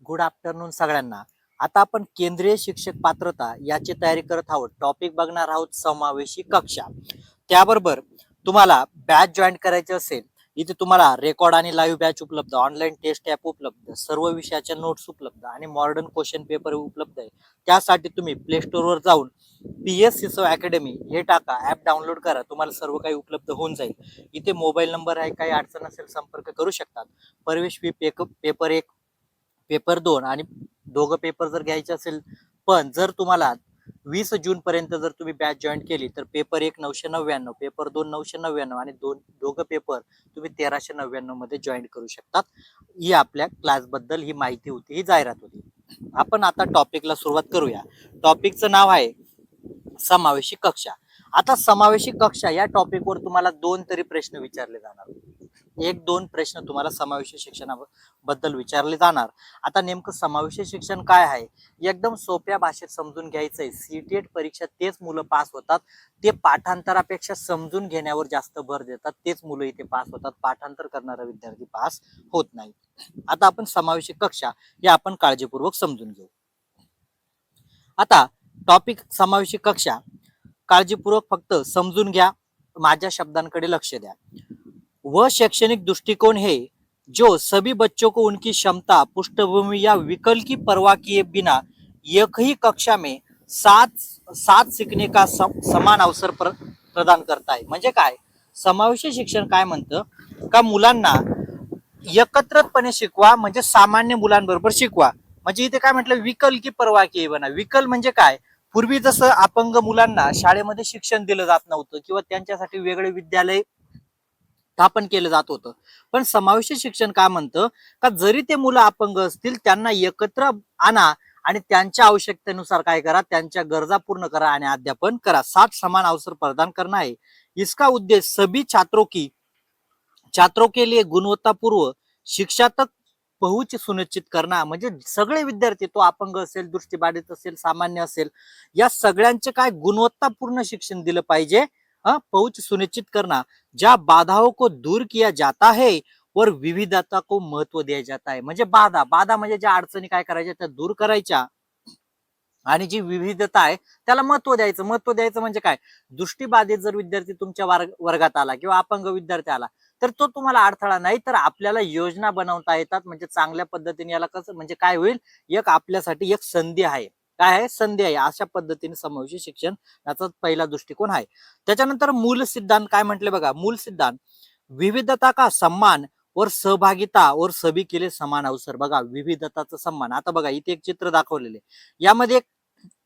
Good afternoon सगळ्यांना. आता आपण केंद्रीय शिक्षक पात्रता याची तयारी करत आहोत. टॉपिक बघणार आहोत समावेशी कक्षा. त्याबरोबर तुम्हाला बॅच जॉईन करायचे असेल, इथे तुम्हाला रेकॉर्ड आणि लाईव्ह बॅच उपलब्ध, ऑनलाईन टेस्ट ॲप उपलब्ध, सर्व विषयाच्या नोट्स उपलब्ध आणि मॉडर्न क्वेश्चन पेपर उपलब्ध आहे. त्यासाठी तुम्ही प्ले स्टोअरवर जाऊन PS सिसो अकॅडमी हे टाका, ॲप डाउनलोड करा, तुम्हाला सर्व काही उपलब्ध होऊन जाईल. इथे मोबाईल नंबर आहे, काही अडचण असेल संपर्क करू शकतात. प्रवेश फी पेपर 1, पेपर 2 आणि दोघं पेपर जर घ्यायचे असेल, पण जर तुम्हाला 20 जून पर्यंत जर तुम्ही बॅच जॉईन केली तर पेपर 1 999, पेपर 2 999 आणि दोघं पेपर तुम्ही 1399 मध्ये जॉईन करू शकतात. ही आपल्या क्लास बद्दल ही माहिती होती, ही जाहिरात होती. आपण आता टॉपिकला सुरुवात करूया. टॉपिकचं नाव आहे समावेशी कक्षा. आता समावेशी कक्षा या टॉपिकवर तुम्हाला 2 तरी प्रश्न विचारले जाणार. 1-2 प्रश्न तुम्हाला समावेशी शिक्षणाबद्दल विचारले जाणार. आता नेमकं समावेशी शिक्षण काय आहे, एकदम सोप्या भाषेत समजून घ्यायचंय. सीटेट परीक्षा तेच मुलं पास होतात, ते पाठांतरापेक्षा समजून घेण्यावर जास्त भर देतात, तेच मुलं इथे पास होतात. पाठांतर करणारा विद्यार्थी पास होत नाही. आता आपण समावेशी कक्षा हे आपण काळजीपूर्वक समजून घेऊ. आता टॉपिक समावेशी कक्षा काळजीपूर्वक फक्त समजून घ्या, माझ्या शब्दांकडे लक्ष द्या. वह शैक्षणिक दृष्टिकोण है जो सभी बच्चों को उनकी क्षमता, पृष्ठभूमि या विकल्प की परवाह किए बिना एक ही कक्षा में साथ साथ सीखने का समान अवसर प्रदान करता है. म्हणजे काय, समावेशी शिक्षण काय म्हणतं का मुलांना एकत्रितपणे शिकवा, म्हणजे सामान्य मुलांबरोबर शिकवा. म्हणजे इथे काय म्हटलं, विकल की परवा की बना. विकल म्हणजे काय, पूर्वी जसं अपंग मुलांना शाळेमध्ये शिक्षण दिलं जात नव्हतं किंवा त्यांच्यासाठी वेगळे विद्यालय स्थापन केलं जात होतं, पण समावेशी शिक्षण काय म्हणतं का जरी ते मुलं अपंग असतील त्यांना एकत्र आणा आणि त्यांच्या आवश्यकतेनुसार काय करा, त्यांच्या गरजा पूर्ण करा आणि अध्यापन करा. साथ समान अवसर प्रदान करना है. इसका उद्देश्य सभी छात्रों के लिए गुणवत्तापूर्व शिक्षा तक पहुंच सुनिश्चित करना. म्हणजे सगळे विद्यार्थी, तो अपंग असेल, दृष्टिबाधित असेल, सामान्य असेल, या सगळ्यांचे काय गुणवत्तापूर्ण शिक्षण दिलं पाहिजे. पहुंच सुनिश्चित करना, ज्या बाधाओं को दूर किया जाता है और विविधता को महत्व दिया जाता है. म्हणजे बाधा म्हणजे ज्या अडचणी काय करायच्या त्या दूर करायच्या आणि जी विविधता आहे त्याला महत्व द्यायचं. महत्व द्यायचं म्हणजे काय, दृष्टिबाधित जर विद्यार्थी तुमच्या वर्गात आला किंवा अपंग विद्यार्थी आला तर तो तुम्हाला अडथळा नाही, तर आपल्याला योजना बनवता येतात. म्हणजे चांगल्या पद्धतीने याला कसं, म्हणजे काय होईल, एक आपल्यासाठी एक संधी आहे. काय आहे, संधी आहे. अशा पद्धतीने समावेशी शिक्षण याचा पहिला दृष्टिकोन आहे. त्याच्यानंतर मूल सिद्धांत काय म्हटले बघा, मूल सिद्धांत विविधता का सम्मान और सहभागिता और सभी के लिए समान अवसर. बघा, विविधताचा सम्मान. आता बघा इथे एक चित्र दाखवलेले, यामध्ये एक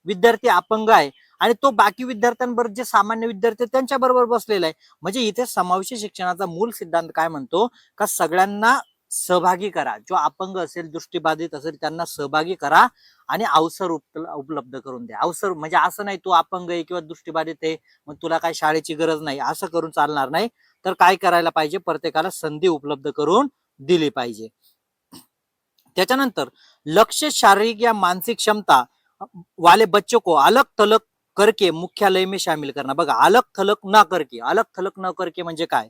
विद्यार्थी अपंग आहे आणि तो बाकी विद्यार्थ्यांबरोबर जे सामान्य विद्यार्थी त्यांच्या बरोबर बसलेला आहे. म्हणजे इथे समावेशी शिक्षणाचा मूल सिद्धांत काय म्हणतो का सगळ्यांना सहभागी करा. जो अपंग असेल, दृष्टिबाधित असेल, त्यांना सहभागी करा आणि अवसर उपलब्ध करून द्या. अवसर म्हणजे असं नाही तू अपंग आहे किंवा दृष्टिबाधित आहे मग तुला काय शाळेची गरज नाही, असं करून चालणार नाही. तर काय करायला पाहिजे, प्रत्येकाला संधी उपलब्ध करून दिली पाहिजे. त्याच्यानंतर लक्ष्य शारीरिक या मानसिक क्षमता वाले बच्चों को अलग थलग करके मुख्यालय में शामिल करना. बघा, अलग थलग न करके म्हणजे काय,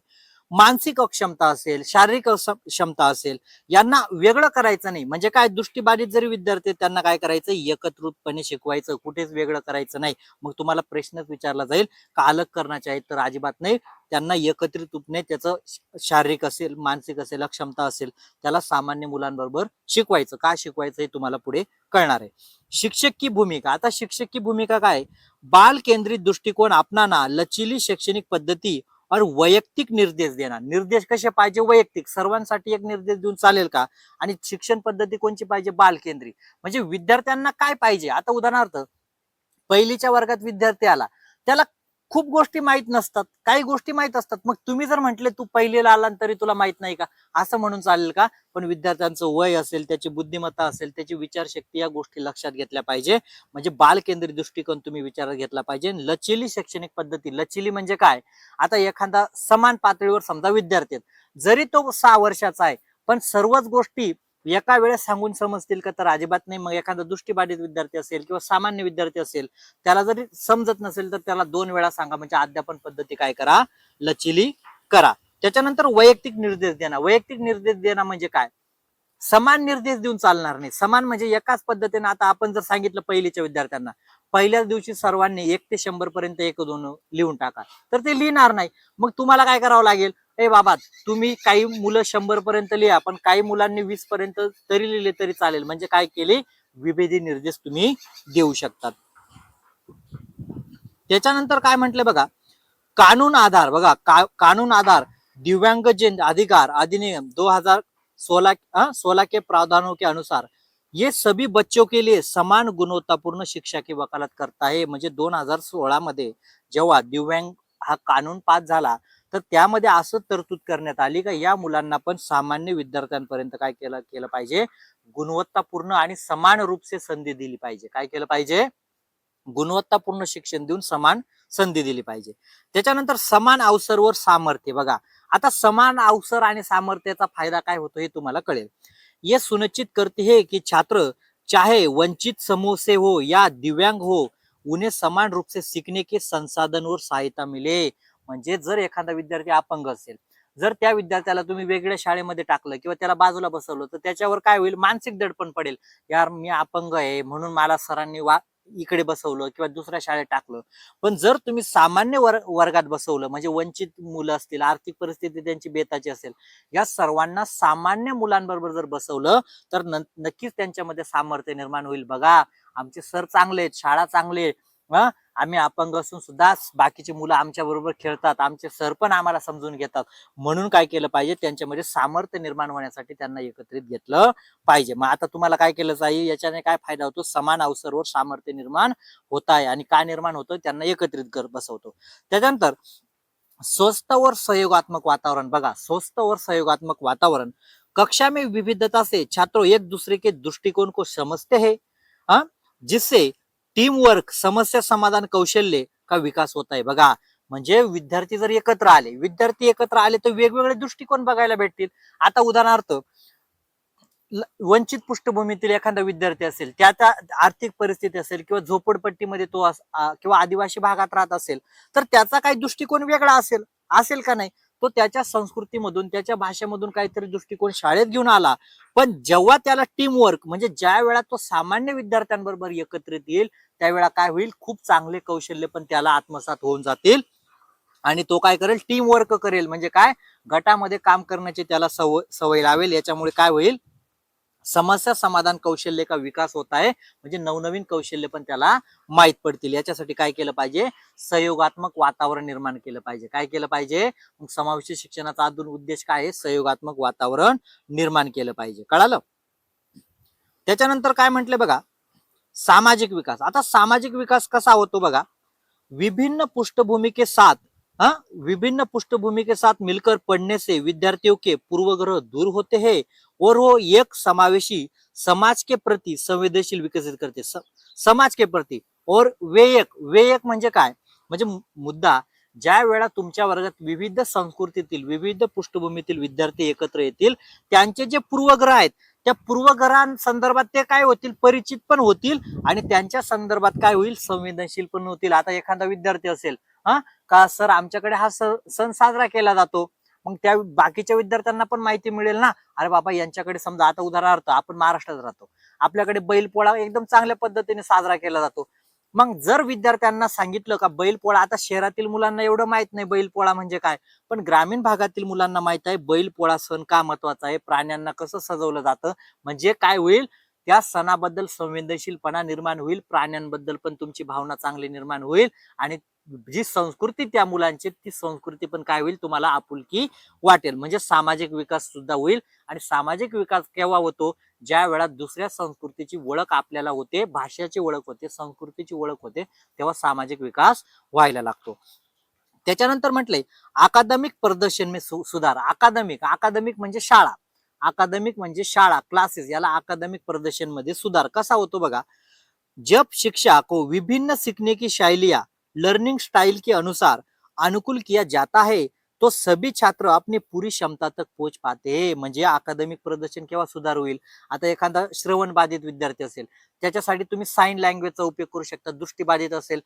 मानसिक अक्षमता असेल, शारीरिक क्षमता असेल, यांना वेगळं करायचं नाही. म्हणजे काय, दृष्टिबाधित जरी विद्यार्थी त्यांना काय करायचं, एकत्रितपणे शिकवायचं, कुठेच वेगळं करायचं नाही. मग तुम्हाला प्रश्नच विचारला जाईल का अलग करण्याचे आहेत, तर अजिबात नाही. त्यांना एकत्रित रूपने त्याचं शारीरिक असेल, मानसिक असेल, अक्षमता असेल, त्याला सामान्य मुलांबरोबर शिकवायचं. का शिकवायचं हे तुम्हाला पुढे कळणार आहे. शिक्षक की भूमिका. आता शिक्षक की भूमिका काय, बाल केंद्रित दृष्टिकोन अपनाना, लचीली शैक्षणिक पद्धती और वैयक्तिक निर्देश देणार. निर्देश कसे पाहिजे, वैयक्तिक. सर्वांसाठी एक निर्देश देऊन चालेल का, आणि शिक्षण पद्धती कोणची पाहिजे, बाल केंद्रित. म्हणजे विद्यार्थ्यांना काय पाहिजे, आता उदाहरणार्थ पहिलीच्या वर्गात विद्यार्थी आला, त्याला खूप गोष्टी माहित नसतात, काही गोष्टी माहित असतात. मग तुम्ही जर म्हटले तू पहिलीला आला तरी तुला माहित नाही का, असं म्हणून चालेल का. पण विद्यार्थ्यांचं वय असेल, त्याची बुद्धिमत्ता असेल, त्याची विचारशक्ती, या गोष्टी लक्षात घेतल्या पाहिजे. म्हणजे बाल केंद्रित दृष्टिकोन तुम्ही विचारात घेतला पाहिजे. लचीली शैक्षणिक पद्धती. लचीली म्हणजे काय, आता एखादा समान पातळीवर समजा विद्यार्थी, जरी तो 6 वर्षाचा आहे पण सर्वच गोष्टी एका वेळेस सांगून समजतील का, तर अजिबात नाही. मग एखादा दृष्टिबाधित विद्यार्थी असेल किंवा सामान्य विद्यार्थी असेल, त्याला जरी समजत नसेल तर त्याला 2 वेळा सांगा. म्हणजे अध्यापन पद्धती काय करा, लचीली करा. त्याच्यानंतर वैयक्तिक निर्देश देणं. वैयक्तिक निर्देश देणं म्हणजे काय, समान निर्देश देऊन चालणार नाही. समान म्हणजे एकाच पद्धतीने आता आपण जर सांगितलं पहिलीच्या विद्यार्थ्यांना पहिल्याच दिवशी सर्वांनी 1 ते 100 पर्यंत 1-2 लिहून टाका, तर ते लिहिणार नाही. मग तुम्हाला काय करावं लागेल, ए बाबा तुम्ही काही मुलं 100 पर्यंत लिहा, पण काही मुलांनी 20 पर्यंत तरी लिहिले तरी चालेल. म्हणजे काय केले, विभेदी निर्देश तुम्ही देऊ शकतात. त्याच्यानंतर काय म्हटले बघा, कानून आधार बघा, कानून आधार दिव्यांगजन अधिकार अधिनियम 2016 के प्रावधानों के अनुसार ये सभी बच्चों के लिए समान गुणवत्तापूर्ण शिक्षा की वकालत करता है. म्हणजे 2016 मध्ये जेव्हा दिव्यांग हा कानून पास झाला, तर त्यामध्ये असं तरतूद करण्यात आली का या मुलांना पण सामान्य विद्यार्थ्यांपर्यंत काय केलं पाहिजे, गुणवत्तापूर्ण आणि समान रूप से संधी दिली पाहिजे. काय केलं पाहिजे, गुणवत्तापूर्ण शिक्षण देऊन समान संधी दिली पाहिजे. त्याच्यानंतर समान अवसर व सामर्थ्य बघा, आता समान अवसर आणि सामर्थ्याचा फायदा काय होतो हे तुम्हाला कळेल. ये सुनिश्चित करते है कि छात्र चाहे वंचित समूह से हो या दिव्यांग हो, उन्हें समान रूप से सीखने के संसाधन और सहायता मिले. म्हणजे जर एखादा विद्यार्थी अपंग असेल, जर त्या विद्यार्थ्याला तुम्ही वेगळ्या शाळेमध्ये टाकलं किंवा त्याला बाजूला बसवलं, तर त्याच्यावर काय होईल, मानसिक दडपण पडेल. यार मी अपंग आहे म्हणून मला सरांनी इकडे बसवलं किंवा दुसऱ्या शाळेत टाकलं. पण जर तुम्ही सामान्य वर्गात बसवलं, म्हणजे वंचित मुलं असतील, आर्थिक परिस्थिती त्यांची बेताची असेल, या सर्वांना सामान्य मुलांबरोबर जर बसवलं तर नक्कीच त्यांच्यामध्ये सामर्थ्य निर्माण होईल. बघा आमचे सर चांगले आहेत, शाळा चांगले, आम्ही अपंग असून सुद्धा बाकीची मुलं आमच्या बरोबर खेळतात, आमचे सर पण आम्हाला समजून घेतात. म्हणून काय केलं पाहिजे, त्यांच्यामध्ये सामर्थ्य निर्माण होण्यासाठी त्यांना एकत्रित घेतलं पाहिजे. मग आता तुम्हाला काय केलं जाईल, याच्याने काय फायदा होतो, समान अवसरवर सामर्थ्य निर्माण होत आहे. आणि काय निर्माण होतं, त्यांना एकत्रित बसवतो. त्याच्यानंतर स्वस्थ और सहयोगात्मक वातावरण बघा, स्वस्थ और सहयोगात्मक वातावरण, कक्षा में विविधता से छात्रों एक दूसरे के दृष्टिकोण को समझते हैं, जिससे टीम वर्क समस्या समाधान कौशल्य का विकास होता है. बघा म्हणजे विद्यार्थी एकत्र आले तर वेगवेगळे दृष्टिकोन बघायला भेटतील. आता उदाहरणार्थ वंचित पृष्ठभूमीतील एखादा विद्यार्थी असेल, त्याच्या आर्थिक परिस्थिती असेल किंवा झोपडपट्टीमध्ये तो किंवा आदिवासी भागात राहत असेल, तर त्याचा काही दृष्टिकोन वेगळा असेल का नाही. तो त्याच्या संस्कृतीमधून त्याच्या भाषेमधून काहीतरी दृष्टिकोन शाळेत घेऊन आला. पण जेव्हा त्याला टीम वर्क म्हणजे ज्या वेळा तो सामान्य विद्यार्थ्यांबरोबर एकत्रित येईल, त्यावेळा काय होईल, खूप चांगले कौशल्य पण त्याला आत्मसात होऊन जातील. आणि तो काय करेल, टीम वर्क करेल. म्हणजे काय, गटामध्ये काम करण्याची त्याला सवय लावेल. याच्यामुळे काय होईल, समस्या समाधान कौशल्य का विकास होत आहे. म्हणजे नवनवीन कौशल्य पण त्याला माहित पडतील. याच्यासाठी काय केलं पाहिजे, सहयोगात्मक वातावरण निर्माण केलं पाहिजे. काय केलं पाहिजे, मग समावेशी शिक्षणाचा अजून उद्देश काय आहे, सहयोगात्मक वातावरण निर्माण केलं पाहिजे. कळालं. त्याच्यानंतर काय म्हटले बघा, सामाजिक विकास. आता सामाजिक विकास कसा होतो बघा, विभिन्न पृष्ठभूमि के साथ विभिन्न पृष्ठभूमि के साथ मिलकर पढ़ने से विद्यार्थियों के पूर्वग्रह दूर होते हैं और वो एक समावेशी समाज के प्रति संवेदनशील विकसित करते. समाज के प्रति और वे एक म्हणजे काय, म्हणजे मुद्दा, ज्या वेळा तुमच्या वर्गात विविध संस्कृतीतील विविध पृष्ठभूमीतील विद्यार्थी एकत्र येतील, त्यांचे जे पूर्वग्रह आहेत त्या पूर्वग्रहांसंदर्भात ते काय होतील, परिचित पण होतील आणि त्यांच्या संदर्भात काय होईल, संवेदनशील पण होतील. आता एखादा विद्यार्थी असेल, का सर आमच्याकडे हा सण साजरा केला जातो, मग त्या बाकीच्या विद्यार्थ्यांना पण माहिती मिळेल ना, अरे बाबा यांच्याकडे समजा, आता उदाहरणार्थ आपण महाराष्ट्रात राहतो, आपल्याकडे बैलपोळा एकदम चांगल्या पद्धतीने साजरा केला जातो. मग जर विद्यार्थ्यांना सांगितलं का बैलपोळा, आता शहरातील मुलांना एवढं माहित नाही बैलपोळा म्हणजे काय, पण ग्रामीण भागातील मुलांना माहित आहे बैलपोळा सण का महत्वाचा आहे, प्राण्यांना कसं सजवलं जातं. म्हणजे काय होईल, त्या सणाबद्दल संवेदनशीलपणा निर्माण होईल, प्राण्यांबद्दल पण तुमची भावना चांगली निर्माण होईल आणि जी संस्कृती त्या मुलांची ती संस्कृती पण काय होईल, तुम्हाला आपुलकी वाटेल. म्हणजे सामाजिक विकास सुद्धा होईल. आणि सामाजिक विकास केव्हा होतो, ज्या वेळा दुसऱ्या संस्कृतीची ओळख आपल्याला होते, भाषेची ओळख होते, संस्कृतीची ओळख होते, तेव्हा सामाजिक विकास व्हायला लागतो. त्याच्यानंतर म्हटलंय अकादमिक प्रदर्शन में सुधार. अकादमिक म्हणजे शाळा क्लासेस, याला अकादमिक प्रदर्शन मध्ये सुधार कसा होतो बघा, जब शिक्षा को विभिन्न सीखने की शैलियां लर्निंग स्टाइल के अनुसार अनुकूल किया जाता है तो सभी छात्र अपनी पूरी क्षमता तक पोहोच पाते हैं. म्हणजे अकादमिक प्रदर्शन केव्हा सुधार होईल, आता एखादा श्रवण बाधित विद्यार्थी असेल, त्याच्यासाठी तुम्ही साइन लँग्वेजचा उपयोग करू शकता. दृष्टीबाधित असेल,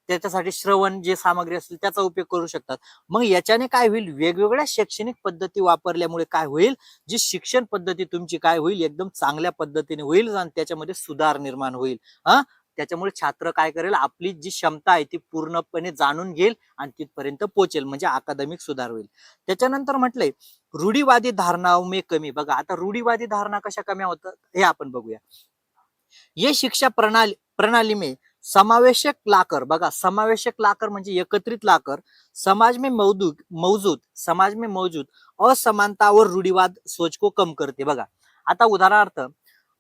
त्याच्यासाठी श्रवण जे सामग्री असेल त्याचा उपयोग करू शकतात. मग याच्याने काय होईल, वेगवेगळ्या शैक्षणिक पद्धती वापरल्यामुळे काय होईल, जी शिक्षण पद्धती तुमची काय होईल, एकदम चांगल्या पद्धतीने होईल आणि त्याच्यामध्ये सुधार निर्माण होईल. हा, त्याच्यामुळे छात्र काय करेल, आपली जी क्षमता आहे ती पूर्णपणे जाणून घेईल आणि तिथपर्यंत पोहोचेल, म्हणजे अकादमिक सुधार होईल. त्याच्यानंतर म्हटलंय रूढीवादी धारणा में कमी. बघा आता रूढीवादी धारणा कशा कमी होतात हे आपण बघूया. ये शिक्षा प्रणाली में समावेशक लाकर. बघा समावेशक लाकर म्हणजे एकत्रित लाकर, समाज में मौजूद असमानता और रूढ़िवाद सोच को कम करते. बघा आता उदाहरणार्थ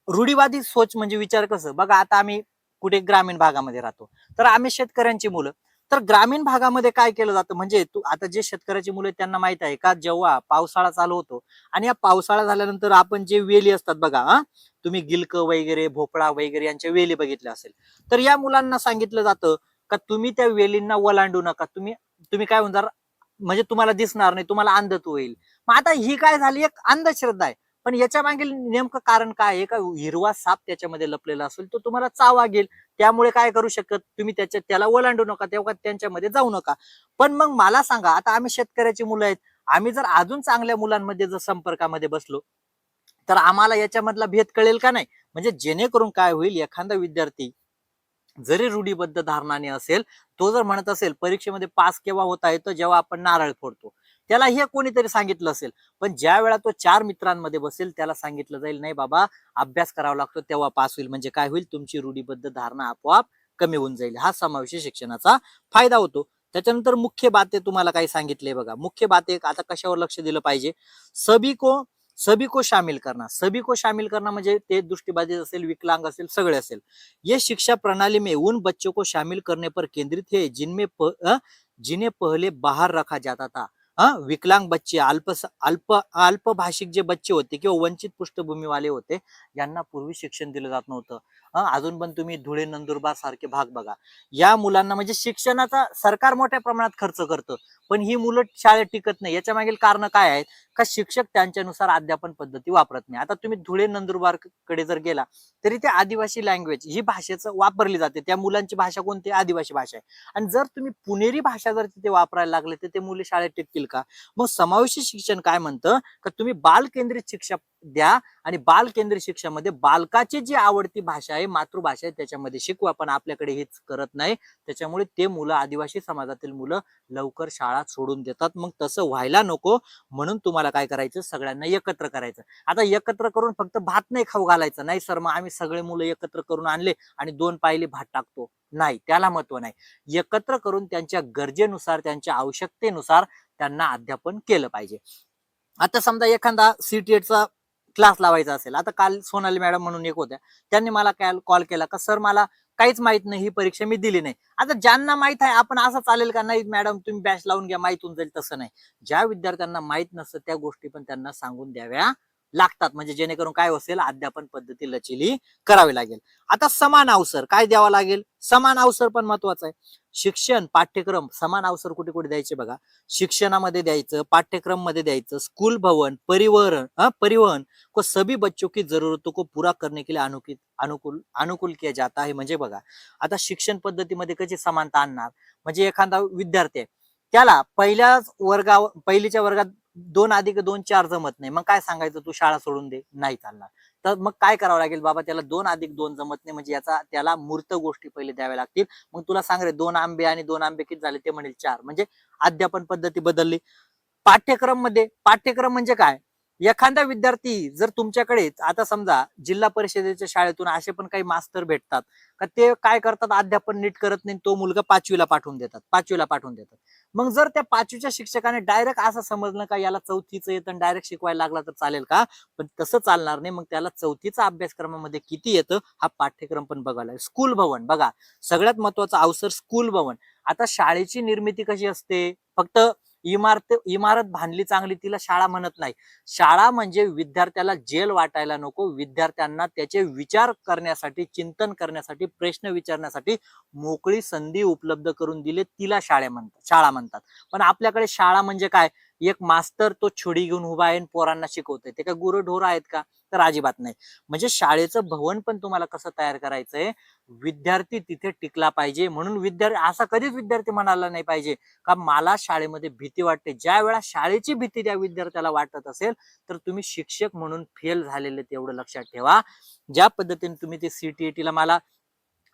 रूढीवादी सोच म्हणजे विचार कसं, बघा आता आम्ही कुठे ग्रामीण भागामध्ये राहतो, तर आम्ही शेतकऱ्यांची मुलं, तर ग्रामीण भागामध्ये काय केलं जातं, म्हणजे तू आता जे शेतकऱ्याची मुलं त्यांना माहित आहे का, जेव्हा पावसाळा चालू होतो आणि या पावसाळा झाल्यानंतर आपण जे वेली असतात बघा, तुम्ही गिलक वगैरे भोपळा वगैरे यांच्या वेली बघितल्या असेल, तर या मुलांना सांगितलं जातं का तुम्ही त्या वेलींना ओलांडू नका, तुम्ही तुम्ही काय होणार, म्हणजे तुम्हाला दिसणार नाही, तुम्हाला अंधत्व होईल. मग आता ही काय झाली, एक अंधश्रद्धा आहे. पण याच्या मागील नेमकं कारण काय आहे, का हिरवा साप त्याच्यामध्ये लपलेला असेल तो तुम्हाला चावागेल, त्यामुळे काय करू शकत तुम्ही त्याला ओलांडू नका, तेव्हा त्यांच्यामध्ये जाऊ नका. पण मग मला सांगा, आता आम्ही शेतकऱ्याची मुलं आहेत, आम्ही जर अजून चांगल्या मुलांमध्ये जर संपर्कामध्ये बसलो तर आम्हाला याच्यामधला भेद कळेल का नाही. म्हणजे जेणेकरून काय होईल, एखादा विद्यार्थी जरी रूढीबद्ध धारणाने असेल, तो जर म्हणत असेल परीक्षेमध्ये पास केव्हा होता येतं, जेव्हा आपण नारळ फोडतो, त्याला हे कोणीतरी सांगितलं असेल. पण ज्या वेळा तो 4 मित्रांमध्ये बसेल, त्याला सांगितलं जाईल नाही बाबा अभ्यास करावा लागतो तेव्हा पास होईल, म्हणजे काय होईल, तुमची रूढीबद्ध धारणा आपोआप कमी होऊन जाईल. हा समावेशी शिक्षणाचा फायदा होतो. त्याच्यानंतर मुख्य बाते तुम्हाला काही सांगितले बघा, मुख्य बाते आता कशावर लक्ष दिलं पाहिजे, सभी को सभी को शामिल करना. सभी को शामिल करना म्हणजे ते दृष्टिबाधित असेल, विकलांग असेल, सगळे असेल. ये शिक्षा प्रणाली में उन बच्चों को शामिल करने पर केंद्रित है जिन्हें पहले बाहर रखा जाता था. विकलांग बच्चे, अल्पभाषिक जे बच्चे होते किंवा वंचित पृष्ठभूमी वाले होते, यांना पूर्वी शिक्षण दिलं जात नव्हतं. अजून पण तुम्ही धुळे नंदुरबार सारखे भाग बघा, या मुलांना म्हणजे शिक्षणाचा सरकार मोठ्या प्रमाणात खर्च करतं, पण ही मुलं शाळेत टिकत नाही. याच्या मागील कारण काय आहेत, का शिक्षक त्यांच्यानुसार अध्यापन पद्धती वापरत नाही. आता तुम्ही धुळे नंदुरबार कडे जर गेला तरी ते आदिवासी लँग्वेज ही भाषेचं वापरली जाते, त्या मुलांची भाषा कोणती, आदिवासी भाषा आहे. आणि जर तुम्ही पुणेरी भाषा जर तिथे वापरायला लागले तर ते मुले शाळेत टिकतील का. मग समावेशी शिक्षण काय म्हणतं, का तुम्ही बाल केंद्रित शिक्षा द्या आणि बाल केंद्रित शिक्षणामध्ये बालकाची जी आवडती भाषा आहे, मातृभाषा आहे, त्याच्यामध्ये शिकवा. पण आपल्याकडे हेच करत नाही, त्याच्यामुळे ते मुलं, आदिवासी समाजातील मुलं लवकर शाळा सोडून देतात. मग तसं व्हायला नको, म्हणून तुम्हाला काय करायचं, सगळ्यांना एकत्र करायचं. आता एकत्र करून फक्त भात नाही खाऊ घालायचं, नाही सर मग आम्ही सगळे मुलं एकत्र करून आणले आणि 2 पायली भात टाकतो, नाही, त्याला महत्व नाही. एकत्र करून त्यांच्या गरजेनुसार, त्यांच्या आवश्यकतेनुसार त्यांना अध्यापन केलं पाहिजे. आता समजा एखादा सीटीएटचा क्लास लावायचा असेल, आता काल सोनाली मॅडम म्हणून एक होत्या, त्यांनी मला कॉल केला का सर मला काहीच माहित नाही, ही परीक्षा मी दिली नाही. आता ज्यांना माहित आहे, आपण असं चालेल का, नाही मॅडम तुम्ही बॅच लावून घ्या, माहित होऊन जाईल, तसं नाही. ज्या विद्यार्थ्यांना माहित नसतं त्या गोष्टी पण त्यांना सांगून द्याव्या लागतात, म्हणजे जेणेकरून काय असेल, अध्यापन पद्धती लचिली करावी लागेल. आता समान अवसर काय द्यावा लागेल, समान अवसर पण महत्वाचं आहे. शिक्षण पाठ्यक्रम समान अवसर कुठे कुठे द्यायचे बघा, शिक्षणामध्ये द्यायचं, पाठ्यक्रम मध्ये द्यायचं, स्कूल भवन, परिवहन को सभी बच्चों की जरूरतों को पूरा करने के लिए अनुकूल किया जाता है. म्हणजे बघा आता शिक्षण पद्धतीमध्ये कशी समानता आणणार, म्हणजे एखादा विद्यार्थी आहे, त्याला पहिलीच्या वर्गात 2+2 4 जमत नाही, मग काय सांगायचं, तू शाळा सोडून दे, नाही चालणार. तर मग काय करावं लागेल, बाबा त्याला 2+2 जमत नाही, म्हणजे त्याला मूर्त गोष्टी पहिले द्याव्या लागतील. मग तुला सांग रे, 2 आंबे आणि 2 आंबे किती झाले, ते म्हणेल 4, म्हणजे अध्यापन पद्धती बदलली. पाठ्यक्रम म्हणजे काय, एखादा विद्यार्थी जर तुमच्याकडे, आता समजा जिल्हा परिषदेच्या शाळेतून असे पण काही मास्तर भेटतात का, ते काय करतात, अध्यापन नीट करत नाही, तो मुलगा 5वीला पाठवून देतात. मग जर त्या 5वीच्या शिक्षकाने डायरेक्ट असं समजलं का याला 4थीचं येतं डायरेक्ट शिकवायला लागला तर चालेल का, पण तसं चालणार नाही. मग त्याला 4थीचा अभ्यासक्रमामध्ये किती येतं हा पाठ्यक्रम पण बघायला. स्कूल भवन बघा, सगळ्यात महत्वाचा अवसर स्कूल भवन. आता शाळेची निर्मिती कशी असते, फक्त इमारत बांधली चांगली तिला शाळा म्हणत नाही. शाळा म्हणजे विद्यार्थ्याला जेल वाटायला नको, विद्यार्थ्यांना त्याचे विचार करण्यासाठी, चिंतन करण्यासाठी, प्रश्न विचारण्यासाठी मोकळी संधी उपलब्ध करून दिली, तिला शाळा म्हणतात. पण आपल्याकडे शाळा म्हणजे काय, एक मास्तर तो छोडी घेऊन उभा आहे पोरांना शिकवतोय, ते काय गुरंढोरं आहेत का. तर अजिबात नाही. म्हणजे शाळेचं भवन पण तुम्हाला कसं तयार करायचंय, विद्यार्थी तिथे टिकला पाहिजे. म्हणून विद्यार्थी असा कधीच विद्यार्थी म्हणाला नाही पाहिजे का मला शाळेमध्ये भीती वाटते. ज्या वेळा शाळेची भीती त्या विद्यार्थ्याला वाटत असेल तर तुम्ही शिक्षक म्हणून फेल झालेले तेवढं लक्षात ठेवा. ज्या पद्धतीने तुम्ही ते CTET ला मला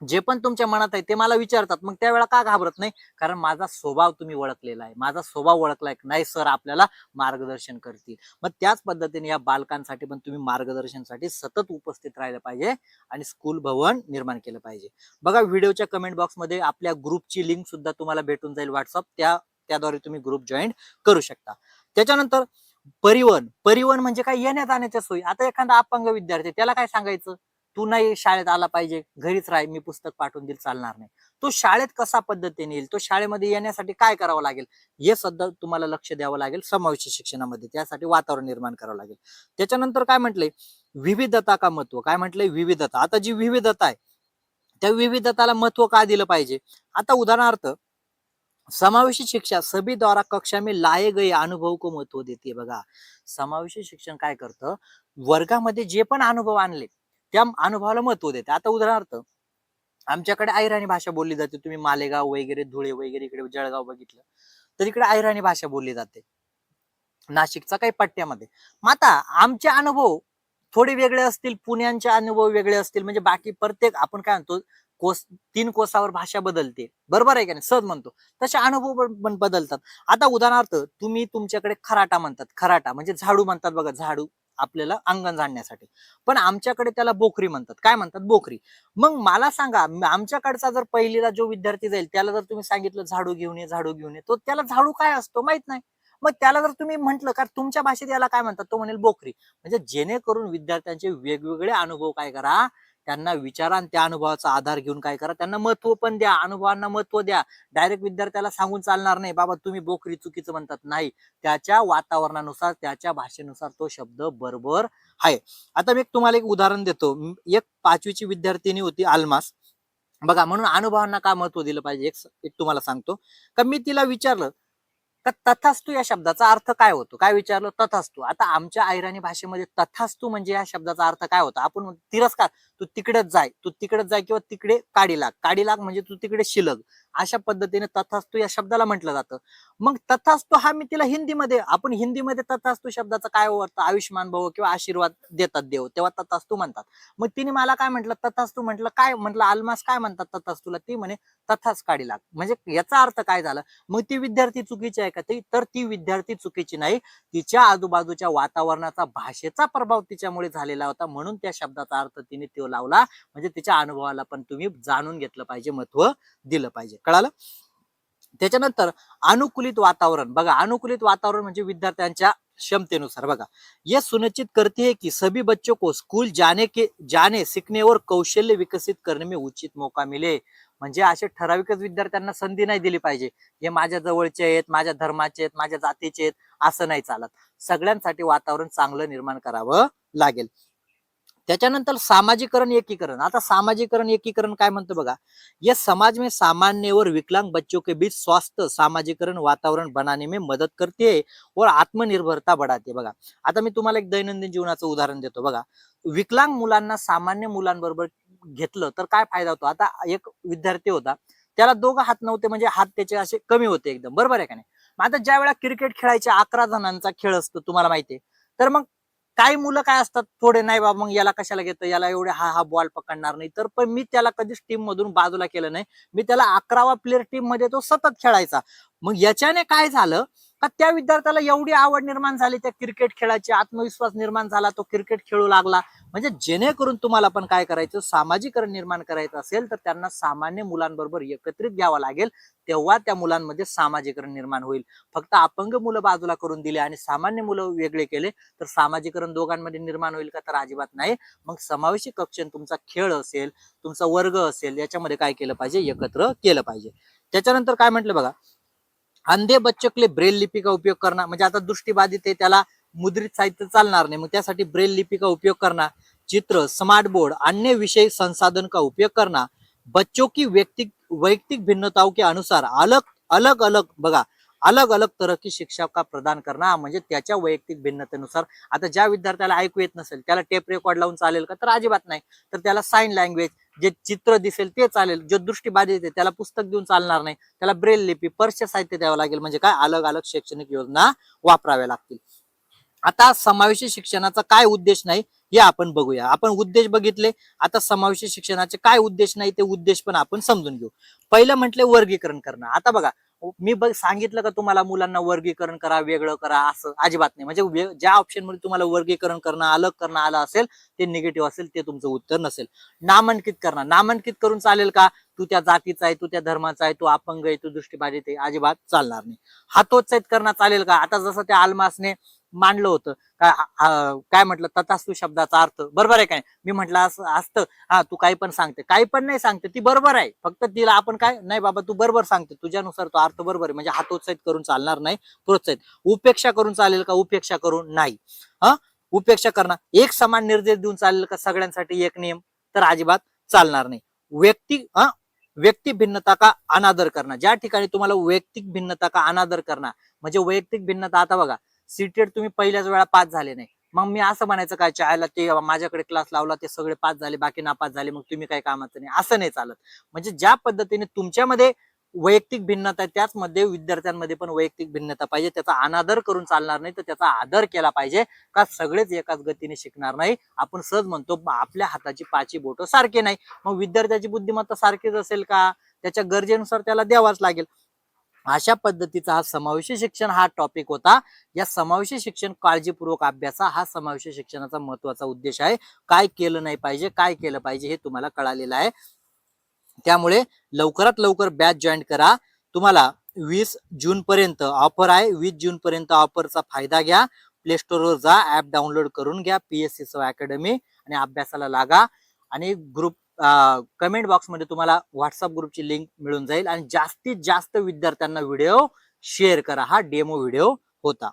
जे पण तुमच्या मनात आहे ते मला विचारतात, मग त्यावेळेला का घाबरत नाही? कारण माझा स्वभाव तुम्ही ओळखलेला आहे. माझा स्वभाव ओळखलाय, नाही सर आपल्याला मार्गदर्शन करतील. मग त्याच पद्धतीने या बालकांसाठी पण तुम्ही मार्गदर्शनसाठी सतत उपस्थित राहिलं पाहिजे आणि स्कूल भवन निर्माण केलं पाहिजे. बघा व्हिडिओच्या कमेंट बॉक्समध्ये आपल्या ग्रुपची लिंक सुद्धा तुम्हाला भेटून जाईल व्हॉट्सअप, त्याद्वारे तुम्ही ग्रुप जॉईन करू शकता. त्याच्यानंतर परिवहन म्हणजे काय, येण्या जाण्याच्या सोयी. आता एखादा अपंग विद्यार्थी, त्याला काय सांगायचं, तू नाही शाळेत आला पाहिजे, घरीच राह, मी पुस्तक पाठवून देईल, चालणार नाही. तो शाळेत कसा पद्धतीने येईल, तो शाळेमध्ये येण्यासाठी काय करावं लागेल, हे सुद्धा तुम्हाला लक्ष द्यावं लागेल समावेशी शिक्षणामध्ये. त्यासाठी वातावरण निर्माण करावं लागेल. त्याच्यानंतर काय म्हटलंय, विविधता का महत्व, काय म्हटलंय, विविधता. आता जी विविधता आहे त्या विविधताला महत्व का दिलं पाहिजे. आता उदाहरणार्थ समावेशी शिक्षा सभी द्वारा कक्षा में लाए गए अनुभव को महत्व देते. बघा समावेशी शिक्षण काय करतं, वर्गामध्ये जे पण अनुभव आणले त्या अनुभवाला महत्व देते. आता उदाहरणार्थ आमच्याकडे अहिराणी भाषा बोलली जाते. तुम्ही मालेगाव वगैरे, धुळे वगैरे, इकडे जळगाव बघितलं तर इकडे अहिराणी भाषा बोलली जाते, नाशिकचा काही पट्ट्यामध्ये. मग आता आमचे अनुभव थोडे वेगळे असतील, पुण्यांचे अनुभव वेगळे असतील. म्हणजे बाकी प्रत्येक आपण काय म्हणतो, कोस 3 कोसावर भाषा बदलते, बरोबर आहे का नाही, सहज म्हणतो. तसे अनुभव पण बदलतात. आता उदाहरणार्थ तुम्ही तुमच्याकडे खराटा म्हणतात, खराटा म्हणजे झाडू म्हणतात बघा, झाडू आपल्याला अंगण झाडण्यासाठी. पण आमच्याकडे त्याला बोकरी म्हणतात. काय म्हणतात, बोकरी. मग मला सांगा, आमच्याकडचा जर पहिलीला जो विद्यार्थी जाईल त्याला जर तुम्ही सांगितलं झाडू घेऊन ये, झाडू घेऊन ये, तो त्याला झाडू काय असतो माहित नाही. मग त्याला जर तुम्ही म्हंटल का तुमच्या भाषेत याला काय म्हणतात, तो म्हणेल बोकरी. म्हणजे जेणेकरून विद्यार्थ्यांचे वेगवेगळे अनुभव काय करा, त्यांना विचारा आणि त्या अनुभवाचा आधार घेऊन काय करा, त्यांना महत्व पण द्या, अनुभवांना महत्व द्या. डायरेक्ट विद्यार्थ्याला सांगून चालणार नाही, बाबा तुम्ही बोकरी चुकीचं म्हणतात, नाही. त्याच्या वातावरणानुसार, त्याच्या भाषेनुसार तो शब्द बरोबर आहे. आता मी तुम्हाला एक उदाहरण देतो. एक 5वीची विद्यार्थिनी होती अल्मास. बघा म्हणून अनुभवांना का महत्व दिलं पाहिजे, एक तुम्हाला सांगतो. का मी तिला विचारलं का तथास्तु या शब्दाचा अर्थ काय होतो, काय विचारलं, तथास्तु. आता आमच्या अहिराणी भाषेमध्ये तथास्तु म्हणजे या शब्दाचा अर्थ काय होता, आपण तिरस्कार, तू तिकडेच जाय, तू तिकडेच जाय, किंवा तिकडे काडी लाग, काडी लाग म्हणजे तू तिकडे शिलग, अशा पद्धतीने तथास्तु या शब्दाला म्हटलं जातं. मग तथास्तु हा मी तिला हिंदीमध्ये, आपण हिंदीमध्ये तथास्तु शब्दाचा काय अर्थ, आयुष्मान भव किंवा आशीर्वाद देतात देव, तेव्हा तथास्तु म्हणतात. मग तिने मला काय म्हटलं, तथास्तु म्हटलं, काय म्हटलं, अल्मास काय म्हणतात तथास्तुला, ती म्हणे तथाच काडी लाग. म्हणजे याचा अर्थ काय झाला. मग ती विद्यार्थी चुकीची आहे का, तर ती विद्यार्थी चुकीची नाही, तिच्या आजूबाजूच्या वातावरणाचा, भाषेचा प्रभाव तिच्यामुळे झालेला होता, म्हणून त्या शब्दाचा अर्थ तिने तो लावला. म्हणजे तिच्या अनुभवाला पण तुम्ही जाणून घेतलं पाहिजे, महत्व दिलं पाहिजे. कळालं. त्याच्यानंतर अनुकूलित वातावरण. बघा अनुकूलित वातावरण म्हणजे विद्यार्थ्यांच्या क्षमतेनुसार. बघा ये सुनिश्चित करती है कि सभी बच्चों को स्कूल जाने सीखने और कौशल्य विकसित करने में उचित मौका मिले. म्हणजे असे ठराविकच विद्यार्थ्यांना संधी नाही दिली पाहिजे, हे माझ्या जवळचे आहेत, माझ्या धर्माचे आहेत, माझ्या जातीचे आहेत, असं नाही चालत. सगळ्यांसाठी वातावरण चांगलं निर्माण करावं लागेल. त्याच्यानंतर सामाजिकरण एकीकरण. आता सामाजिकरण एकीकरण काय म्हणतो बघा, ये समाज में सामान्य और विकलांग बच्चों के बीच स्वास्थ्य सामाजिकरण वातावरण बनाने में मदत करते है और आत्मनिर्भरता बढ़ाते. बघा आता मी तुम्हाला एक दैनंदिन जीवनाचं उदाहरण देतो. बघा विकलांग मुलांना सामान्य मुलांबरोबर घेतलं तर काय फायदा होतो. आता एक विद्यार्थी होता, त्याला 2 हात नव्हते, म्हणजे हात त्याचे असे कमी होते एकदम, बरोबर आहे का नाही. आता ज्या वेळा क्रिकेट खेळायचे 11 जणांचा खेळ असतो तुम्हाला माहितीये, तर मग काही मुलं काय असतात, थोडे नाही बाबा मग याला कशाला घेतं, याला एवढे हा बॉल पकडणार नाही, तर पण मी त्याला कधीच टीम मधून बाजूला केलं नाही. मी त्याला 11वा प्लेअर टीम मध्ये तो सतत खेळायचा. मग याच्याने काय झालं का त्या विद्यार्थ्याला एवढी आवड निर्माण झाली त्या क्रिकेट खेळाची, आत्मविश्वास निर्माण झाला, तो क्रिकेट खेळू लागला. म्हणजे जेणेकरून तुम्हाला पण काय करायचं, सामाजिकरण निर्माण करायचं असेल तर त्यांना सामान्य मुलांबरोबर एकत्रित घ्यावं लागेल, तेव्हा त्या मुलांमध्ये सामाजिकरण निर्माण होईल. फक्त अपंग मुलं बाजूला करून दिले आणि सामान्य मुलं वेगळे केले तर सामाजिकरण दोघांमध्ये निर्माण होईल का, तर अजिबात नाही. मग समावेशी कक्षण तुमचा खेळ असेल, तुमचा वर्ग असेल, याच्यामध्ये काय केलं पाहिजे, एकत्र केलं पाहिजे. त्याच्यानंतर काय म्हटलं बघा, अंधे बच्चों के लिए ब्रेल लिपी का उपयोग करना. म्हणजे आता दृष्टिबाधित आहे, त्याला मुद्रित साहित्य चालणार नाही, मग त्यासाठी ब्रेल लिपी का उपयोग करना. चित्र, स्मार्ट बोर्ड, अन्य विषय संसाधन का उपयोग करना. बच्चों की वैयक्तिक भिन्नताओं के अनुसार अलग अलग बघा अलग अलग तरह की शिक्षा का प्रदान करना, म्हणजे त्याच्या वैयक्तिक भिन्नतेनुसार. आता ज्या विद्यार्थ्याला ऐकू येत नसेल त्याला टेप रेकॉर्ड लावून चालेल का? तर अजिबात नाही. तर त्याला साइन लँग्वेज, जे चित्र दिसेल ते चालेल. जो दृष्टीबाधित आहे त्याला पुस्तक देऊन चालणार नाही, त्याला ब्रेल लिपी, पर्श्य साहित्य द्यावं लागेल. म्हणजे काय, अलग अलग शैक्षणिक योजना वापराव्या लागतील. आता समावेशी शिक्षणाचा काय उद्देश नाही हे आपण बघूया. आपण उद्देश बघितले, आता समावेशी शिक्षणाचे काय उद्देश नाही ते उद्देश पण आपण समजून घेऊ. पहिलं म्हटले वर्गीकरण करणं. आता बघा, मी सांगितलं का तुम्हाला मुलांना वर्गीकरण करा, वेगळं करा, असं अजिबात नाही. म्हणजे ज्या ऑप्शन मध्ये तुम्हाला वर्गीकरण करणं, अलग करणं आलं असेल ते निगेटिव्ह असेल, ते तुमचं उत्तर नसेल. नामांकित करणं, नामांकित करून चालेल का? तू त्या जातीचा आहे, तू त्या धर्माचा आहे, तू अपंग आहे, तू दृष्टीबाधित आहे, अजिबात चालणार नाही. हातोत्साहित करणं चालेल का? आता जसं त्या आल्मासने मांडलं होतं काय म्हटलं, तथास्तु शब्दाचा अर्थ बरोबर आहे काय? मी म्हटलं असं असतं, हा तू काही पण सांगते, काही पण नाही सांगते, ती बरोबर आहे, फक्त तिला आपण काय नाही, बाबा तू बरोबर सांगते, तुझ्यानुसार तो अर्थ बरोबर आहे. म्हणजे हातोत्साहित करून चालणार नाही, प्रोत्साहित. उपेक्षा करून चालेल का? उपेक्षा करून नाही. हा, उपेक्षा करणं. एक समान निर्देश देऊन चालेल का? सगळ्यांसाठी एक नियम, तर अजिबात चालणार नाही. व्यक्ती भिन्नता का अनादर करणं. ज्या ठिकाणी तुम्हाला वैयक्तिक भिन्नता का अनादर करणं, म्हणजे वैयक्तिक भिन्नता. आता बघा, सीटेट तुम्ही पहिल्याच वेळा पास झाले नाही, मग मी असं म्हणायचं काय, चायला ते माझ्याकडे क्लास लावला, ते सगळे पास झाले, बाकी नापास झाले, मग तुम्ही काही कामाचं नाही, असं नाही चालत. म्हणजे ज्या पद्धतीने तुमच्यामध्ये वैयक्तिक भिन्नता आहे, त्याच मध्ये विद्यार्थ्यांमध्ये पण वैयक्तिक भिन्नता पाहिजे. त्याचा अनादर करून चालणार नाही, तर त्याचा आदर केला पाहिजे. का सगळेच एकाच गतीने शिकणार नाही. आपण सहज म्हणतो आपल्या हाताची पाची बोट सारखे नाही, मग विद्यार्थ्याची बुद्धिमत्ता सारखीच असेल का? त्याच्या गरजेनुसार त्याला द्यावाच लागेल. अशा पद्धतीचा हा समावेशी शिक्षण हा टॉपिक होता. या समावेशी शिक्षण काळजीपूर्वक अभ्यासा, हा समावेशी शिक्षणाचा महत्वाचा उद्देश आहे. काय केलं नाही पाहिजे, काय केलं पाहिजे हे तुम्हाला कळालेलं आहे. त्यामुळे लवकरात लवकर बॅच जॉईन करा. तुम्हाला 20 जून पर्यंत ऑफर आहे. 20 जून पर्यंत ऑफरचा फायदा घ्या. प्ले स्टोअरवर जा, ऍप डाउनलोड करून घ्या, PSC सर्व अकॅडमी, आणि अभ्यासाला लागा. आणि ग्रुप कमेंट बॉक्समध्ये तुम्हाला व्हॉट्सअप ग्रुपची लिंक मिळून जाईल. आणि जास्तीत जास्त विद्यार्थ्यांना व्हिडिओ शेअर करा. हा डेमो व्हिडिओ होता.